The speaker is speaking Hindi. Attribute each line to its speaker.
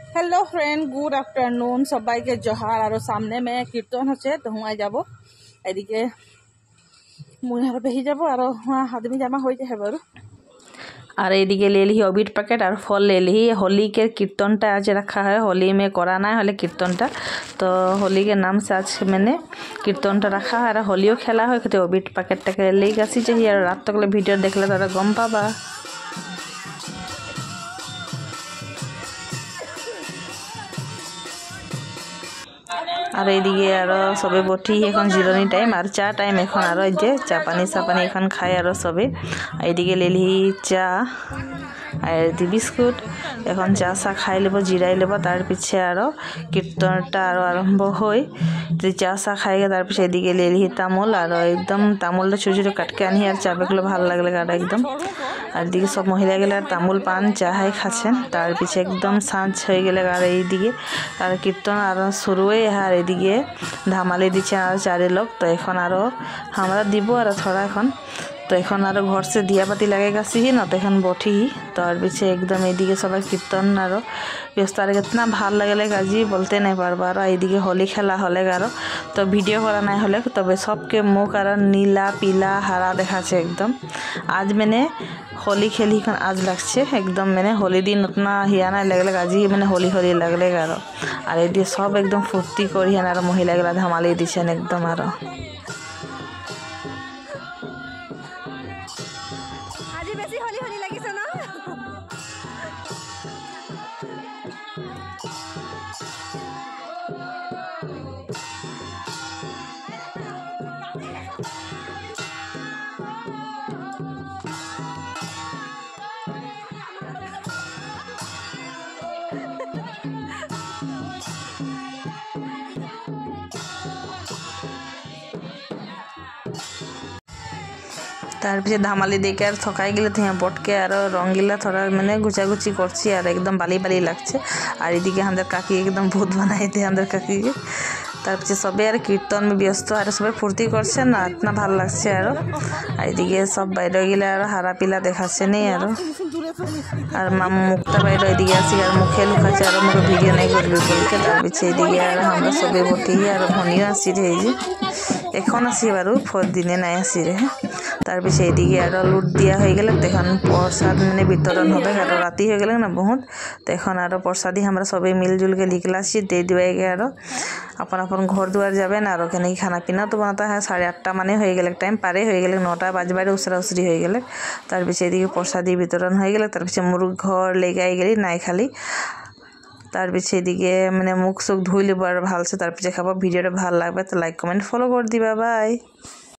Speaker 1: हेलो फ्रेंड, गुड आफ्टरनून सबाई के जोहार। और सामने में कीर्तन होचे तो हुआ जाबो एदिके मुहार बेही जाबो और वहाँ आदमी जमा हो जाए बारू। और एदिके ले ली अबिट पैकेट और फल ले ली। होली के कीर्तनटा आज रखा है, होली में कराना है होली कीर्तनटा, तो होली के नाम से आज मैंने कीर्तनटा रखा है और होलियो खेला है। तो अबिट पैकेट ले आसी चाहिए और रात तक भिडियो देखले तारा गम पाबा। और एदिके और सबे बठी एखन जिरनी टाइम और चा टाइम एखन और जे चा पानी सापानी एखन खाए और सबे। एदिके ले ली चा और बिस्कुट एखन चा सा खाई लेब जिराई लेब तार पीछे और कीर्तनटा और आरम्भ होय तो चा सा खाएगा। तार पीछे एदिके ले ली तामुल और एकदम तामुल छोटो छोटो काटके आनी और चा बेगलो भालो लागले और एकदम और एदिके सब महिला गेले तामुल पान चाय खाच्छेन। तार पीछे एकदम सांझ हो गेले और एदिके और कीर्तन और शुरुए और एदिके धामाली दिच्छे और चारे लोग। तो एखन और हमरा दिबो और थोड़ा एखन तो एखन और घर से दिया बाती लगेगा सी ना तो एखन बठी ही तो और पीछे एकदम एदिके सब कीर्तन और व्यवस्था कितना भाल लगे गाजी बोलते नहीं पारबा। और एदिके होली खेला हले और तो भिडियो करा नहीं हले तब सबके मुख और नीला पीला हरा देखा एकदम। आज मैंने होली खेली खन आज लगछे एकदम मैंने होली दिन उतना हिया नहीं लगले गाजी मैंने होली होली लगले और एदिके सब एकदम फुर्ती करिहन और महिला गेला धमाली दिछेन एकदम। और
Speaker 2: আজি বেশি হলি হলি লাগিছে না।
Speaker 1: तार पीछे धामाली देखे और थकाई गले तो यहाँ बटके और रंगीला थोड़ा मैंने गुचागुची करছি और एकदम बाली बाली लगছে। और एदिके हमारे काकी एकदम भूत बनाई थे हमारे काकी के। तार पीछे सबे और कीर्तन में व्यस्त और सबे फुर्ती करছে ना इतना भालो লাগছে। और एदिके सब বাইরে গেলে और हारा पीला देखाচ্ছে नहीं और मामू मुक्ता বাইরে एदिके आसी और मुखे लुकाচ্ছে और मुझे वीडियो नहीं करबी बोलके। तार पीछे एदिके और हमरा सबे बटी और भनियो आसी रे जे এখন আসি বারু ফর দিনে নাই আসি রে। तार पीछे एदिके और लुट दिया हो गए तखन प्रसाद मैंने वितरण होबे और राति हो गए ना बहुत तो एखन और प्रसादी हमरा सबे मिलजुल के लिखला दे दिवाई गए और अपन अपन घर दुआर जाबे ना और ओखाने खाना पीना तो बनाता है 8:30 माने हो गए टाइम पारे हो गए 9टा बाजबारे उसरा उसरी हो गए। तार पीछे एदिके प्रसादी वितरण हो गए तार पीछे मुरुग घर लेके आई गली नाई खाली। तार पीछे एदिके मैंने मुख सुख धुई लेब और भाल से तार पीछे खाबो। भिडियोटा भालो लागबे तो लाइक कमेंट फॉलो कर दिबा। बाय।